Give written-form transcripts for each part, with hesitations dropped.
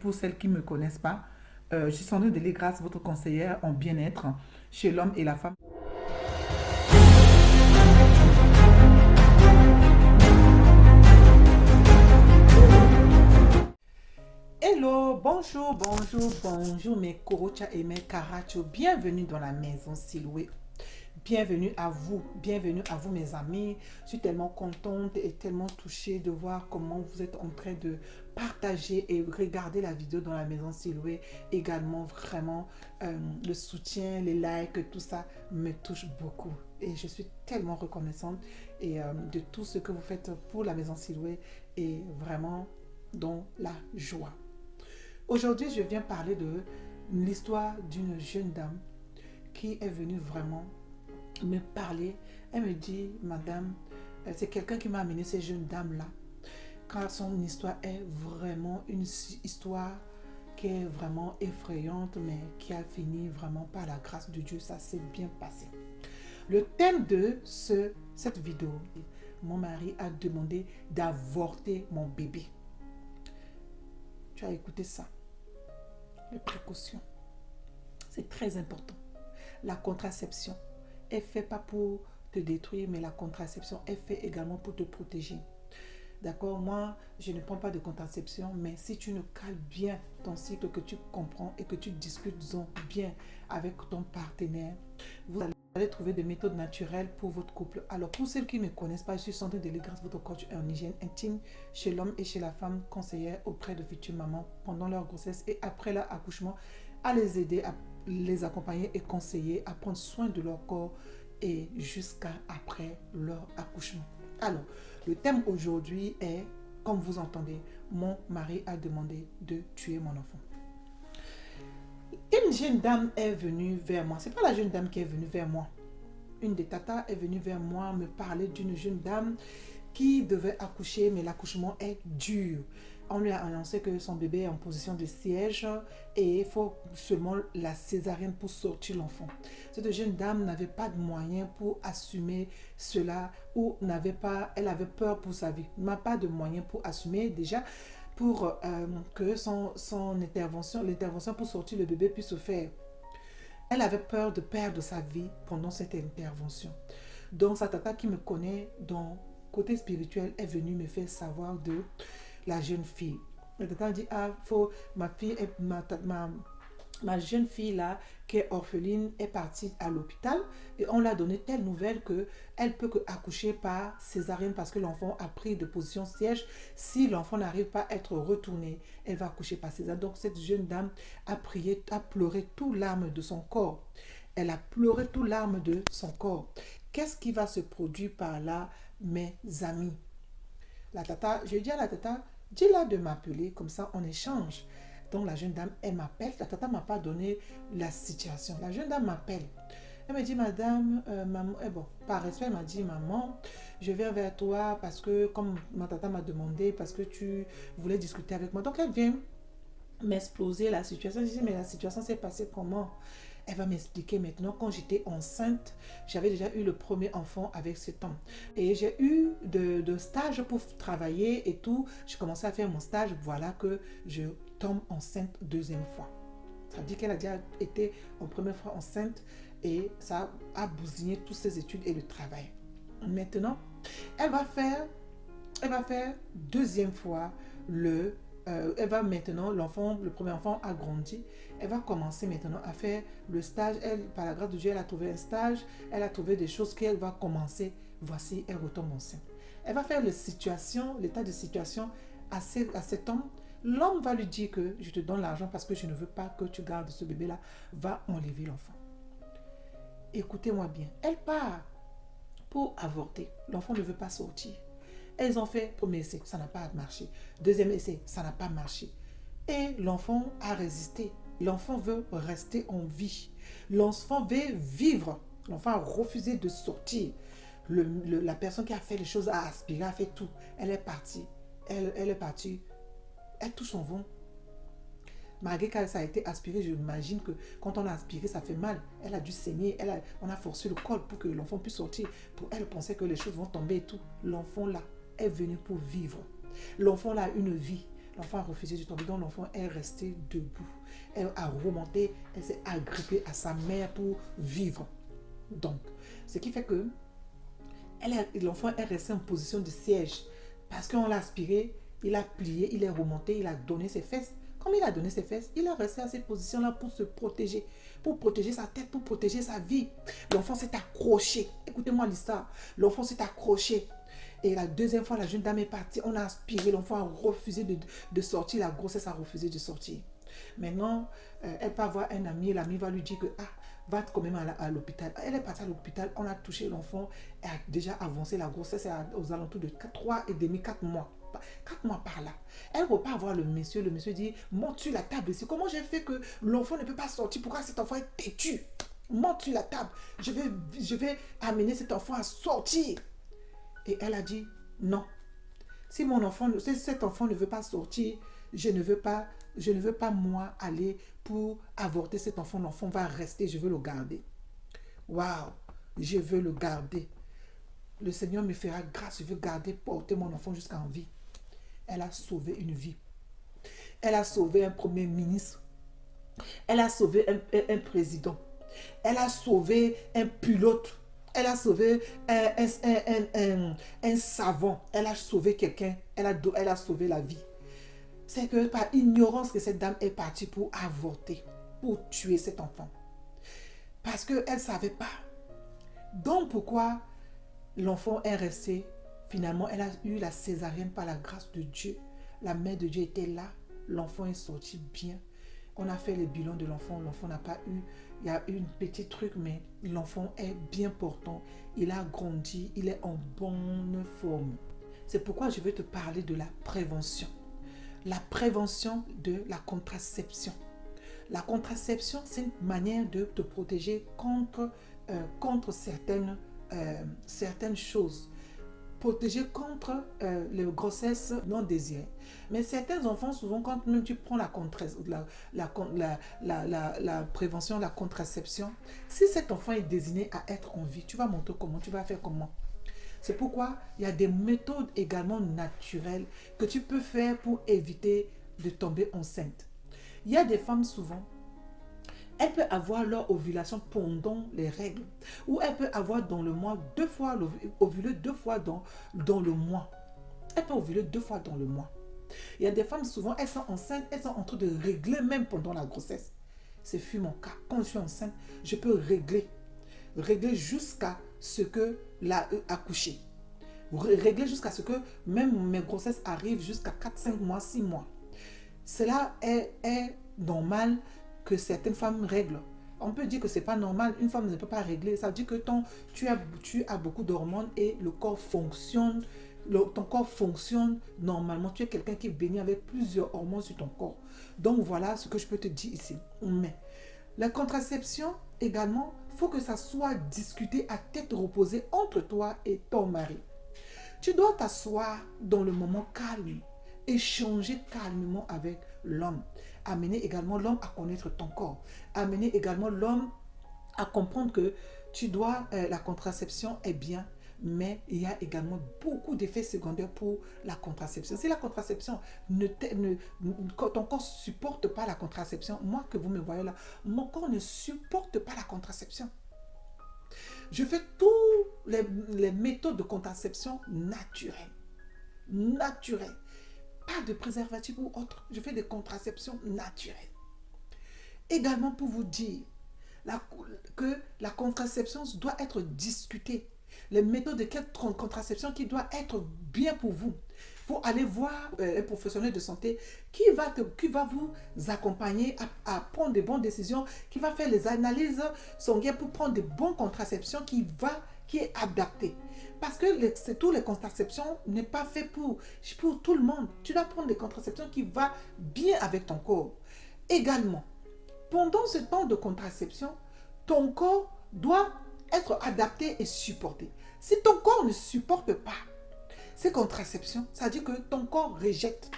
pour celles qui ne me connaissent pas. Je suis Sandrine Delégrasse, votre conseillère en bien-être chez l'homme et la femme. Hello, bonjour, bonjour, bonjour mes Korocha et mes Karacho. Bienvenue dans la maison Siloué. Bienvenue à vous mes amis. Je suis tellement contente et tellement touchée de voir comment vous êtes en train de partager et regarder la vidéo dans la maison Siloué. Également, vraiment, le soutien, les likes, tout ça me touche beaucoup. Et je suis tellement reconnaissante de tout ce que vous faites pour la maison Siloué et vraiment dans la joie. Aujourd'hui, je viens parler de l'histoire d'une jeune dame qui est venue vraiment me parler. Elle me dit, madame, c'est quelqu'un qui m'a amené ces jeunes dames-là, car son histoire est vraiment une histoire qui est vraiment effrayante, mais qui a fini vraiment par la grâce de Dieu. Ça s'est bien passé. Le thème de cette vidéo, mon mari a demandé d'avorter mon bébé. Tu as écouté ça? Les précautions. C'est très important. La contraception est faite pas pour te détruire, mais la contraception est faite également pour te protéger. D'accord? Moi, je ne prends pas de contraception, mais si tu ne cales bien ton cycle, que tu comprends et que tu discutes bien avec ton partenaire, vous allez trouver des méthodes naturelles pour votre couple. Alors, pour celles qui ne me connaissent pas, je suis Sandrine Delégrasse, votre coach en hygiène intime chez l'homme et chez la femme, conseillère auprès de futures mamans pendant leur grossesse et après leur accouchement, à les aider, à les accompagner et conseiller à prendre soin de leur corps et jusqu'à après leur accouchement. Alors, le thème aujourd'hui est, comme vous entendez, mon mari a demandé de tuer mon enfant. Une jeune dame est venue vers moi. Ce n'est pas la jeune dame qui est venue vers moi. Une des tatas est venue vers moi me parler d'une jeune dame qui devait accoucher, mais l'accouchement est dur. On lui a annoncé que son bébé est en position de siège et il faut seulement la césarienne pour sortir l'enfant. Cette jeune dame n'avait pas de moyens pour assumer cela ou elle avait peur pour sa vie. Elle n'a pas de moyens pour assumer déjà pour que son l'intervention pour sortir le bébé puisse se faire. Elle avait peur de perdre sa vie pendant cette intervention. Donc sa tata qui me connaît dans côté spirituel est venue me faire savoir de la jeune fille. La tata dit, ma jeune fille là, qui est orpheline, est partie à l'hôpital et on l'a donné telle nouvelle qu'elle peut accoucher par césarienne parce que l'enfant a pris de position siège. Si l'enfant n'arrive pas à être retourné, elle va accoucher par césarienne. Donc cette jeune dame a pleuré tout larmes de son corps. Elle a pleuré tout larmes de son corps. Qu'est-ce qui va se produire par là, mes amis? La tata, je dis à la tata, dis-la de m'appeler, comme ça on échange. Donc la jeune dame, elle m'appelle. La tata ne m'a pas donné la situation. La jeune dame m'appelle. Elle me dit, madame, maman, par respect, elle m'a dit, maman, je viens vers toi parce que, comme ma tata m'a demandé, parce que tu voulais discuter avec moi. Donc elle vient m'exploser la situation. Je dis, mais la situation s'est passée comment? Elle va m'expliquer maintenant. Quand j'étais enceinte, j'avais déjà eu le premier enfant avec cet homme. Et j'ai eu de stages pour travailler et tout. Je commençais à faire mon stage. Voilà que je tombe enceinte deuxième fois. Ça veut dire qu'elle a déjà été en première fois enceinte et ça a bousillé toutes ses études et le travail. Maintenant, elle va faire deuxième fois elle va maintenant, le premier enfant a grandi, elle va commencer maintenant à faire le stage. Elle, par la grâce de Dieu, elle a trouvé un stage, elle a trouvé des choses qu'elle va commencer. Voici, elle retombe enceinte. Elle va faire l'état de situation à cet homme. L'homme va lui dire que je te donne l'argent parce que je ne veux pas que tu gardes ce bébé-là, va enlever l'enfant. Écoutez-moi bien, elle part pour avorter. L'enfant ne veut pas sortir. Elles ont fait premier essai, ça n'a pas marché. Deuxième essai, ça n'a pas marché. Et l'enfant a résisté. L'enfant veut rester en vie. L'enfant veut vivre. L'enfant a refusé de sortir. La personne qui a fait les choses a aspiré, a fait tout. Elle est partie. Elle est partie. Elle touche son ventre. Malgré que ça a été aspiré, j'imagine que quand on a aspiré, ça fait mal. Elle a dû saigner. On a forcé le col pour que l'enfant puisse sortir. Pour elle penser que les choses vont tomber et tout. L'enfant là est venu pour vivre. L'enfant là a une vie. L'enfant a refusé de tomber, donc l'enfant est resté debout. Elle a remonté, elle s'est agrippée à sa mère pour vivre. Donc, ce qui fait que l'enfant est resté en position de siège. Parce qu'on l'a aspiré, il a plié, il est remonté, il a donné ses fesses. Comme il a donné ses fesses, il est resté à cette position-là pour se protéger, pour protéger sa tête, pour protéger sa vie. L'enfant s'est accroché. Écoutez-moi l'histoire. L'enfant s'est accroché. Et la deuxième fois, la jeune dame est partie. On a aspiré. L'enfant a refusé de sortir. La grossesse a refusé de sortir. Maintenant, elle peut avoir un ami. L'ami va lui dire que, va quand même à l'hôpital. Elle est partie à l'hôpital. On a touché l'enfant. Elle a déjà avancé. La grossesse est aux alentours de 3 et demi, 4 mois. 4 mois par là. Elle ne peut pas voir le monsieur. Le monsieur dit, monte sur la table ici. Comment j'ai fait que l'enfant ne peut pas sortir? Pourquoi cet enfant est têtu? Monte sur la table. Je vais amener cet enfant à sortir. Et elle a dit, non. Si cet enfant ne veut pas sortir, je ne veux pas moi aller pour avorter cet enfant. L'enfant va rester, je veux le garder. Waouh, je veux le garder. Le Seigneur me fera grâce, je veux garder, porter mon enfant jusqu'en vie. Elle a sauvé une vie. Elle a sauvé un premier ministre. Elle a sauvé un président. Elle a sauvé un pilote. Elle a sauvé un savant. Elle a sauvé quelqu'un. Elle a sauvé la vie. C'est que par ignorance que cette dame est partie pour avorter, pour tuer cet enfant. Parce qu'elle ne savait pas. Donc pourquoi l'enfant est resté, finalement, elle a eu la césarienne par la grâce de Dieu. La mère de Dieu était là. L'enfant est sorti bien. On a fait le bilan de l'enfant. L'enfant n'a pas eu, il y a eu un petit truc, mais l'enfant est bien portant. Il a grandi, il est en bonne forme. C'est pourquoi je veux te parler de la prévention. La prévention de la contraception. La contraception, c'est une manière de te protéger contre certaines choses. Protéger contre les grossesses non désirées. Mais certains enfants, souvent, quand même tu prends la prévention, la contraception, si cet enfant est désigné à être en vie, tu vas montrer comment, tu vas faire comment. C'est pourquoi il y a des méthodes également naturelles que tu peux faire pour éviter de tomber enceinte. Il y a des femmes souvent, elle peut avoir leur ovulation pendant les règles. Ou elle peut avoir dans le mois ovuler 2 fois dans le mois. Elle peut ovuler 2 fois dans le mois. Il y a des femmes souvent, elles sont enceintes, elles sont en train de régler même pendant la grossesse. Ce fut mon cas. Quand je suis enceinte, je peux régler jusqu'à ce que accoucher. Régler jusqu'à ce que même mes grossesses arrivent jusqu'à 4, 5 mois, 6 mois. Cela est normal que certaines femmes règlent. On peut dire que ce n'est pas normal. Une femme ne peut pas régler. Ça veut dire que tu as beaucoup d'hormones et le corps fonctionne. Ton corps fonctionne normalement. Tu es quelqu'un qui est béni avec plusieurs hormones sur ton corps. Donc voilà ce que je peux te dire ici. Mais la contraception également, il faut que ça soit discuté à tête reposée entre toi et ton mari. Tu dois t'asseoir dans le moment calme, échanger calmement avec l'homme. Amener également l'homme à connaître ton corps. Amener également l'homme à comprendre que la contraception est bien, mais il y a également beaucoup d'effets secondaires pour la contraception. Si la contraception, ton corps ne supporte pas la contraception, moi que vous me voyez là, mon corps ne supporte pas la contraception. Je fais toutes les méthodes de contraception naturelles. Naturelles. Pas de préservatif ou autre. Je fais des contraceptions naturelles. Également pour vous dire que la contraception doit être discutée. Les méthodes de contraception qui doivent être bien pour vous. Il faut aller voir un professionnel de santé qui va vous accompagner à prendre de bonnes décisions, qui va faire les analyses sanguines pour prendre de bonnes contraceptions qui est adaptée. Parce que toutes les contraceptions n'est pas fait pour tout le monde. Tu dois prendre des contraceptions qui vont bien avec ton corps. Également, pendant ce temps de contraception, ton corps doit être adapté et supporté. Si ton corps ne supporte pas ces contraceptions, ça veut dire que ton corps rejette.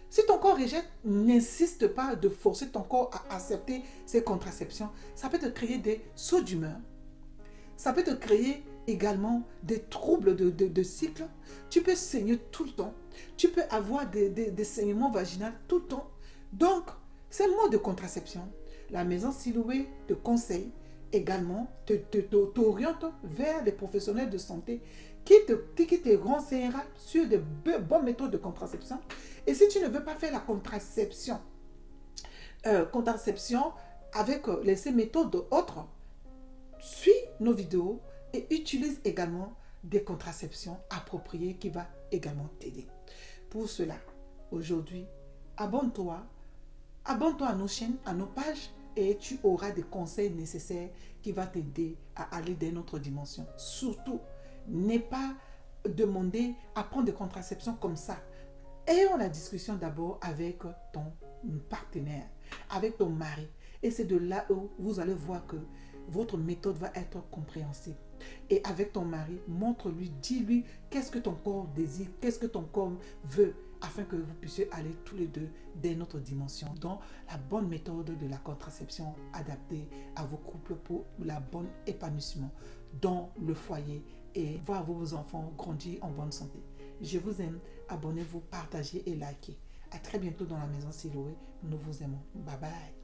Si ton corps rejette, n'insiste pas de forcer ton corps à accepter ces contraceptions. Ça peut te créer des sauts d'humeur. Ça peut te créer également des troubles de cycle. Tu peux saigner tout le temps. Tu peux avoir des saignements vaginaux tout le temps. Donc, c'est le mode de contraception. La maison Siloué te conseille également, t'oriente vers les professionnels de santé qui te renseignera sur de bonnes méthodes de contraception. Et si tu ne veux pas faire la contraception avec ces méthodes autres, suis nos vidéos et utilise également des contraceptions appropriées qui va également t'aider. Pour cela, aujourd'hui, abonne-toi à nos chaînes, à nos pages et tu auras des conseils nécessaires qui vont t'aider à aller dans une autre dimension. Surtout, n'aie pas demandé à prendre des contraceptions comme ça. Ayons la discussion d'abord avec ton partenaire, avec ton mari. Et c'est de là où vous allez voir que votre méthode va être compréhensible. Et avec ton mari, montre-lui, dis-lui qu'est-ce que ton corps désire, qu'est-ce que ton corps veut, afin que vous puissiez aller tous les deux dans notre dimension, dans la bonne méthode de la contraception adaptée à vos couples pour la bonne épanouissement dans le foyer et voir vos enfants grandir en bonne santé. Je vous aime, abonnez-vous, partagez et likez. À très bientôt dans la maison Siloué. Nous vous aimons. Bye bye.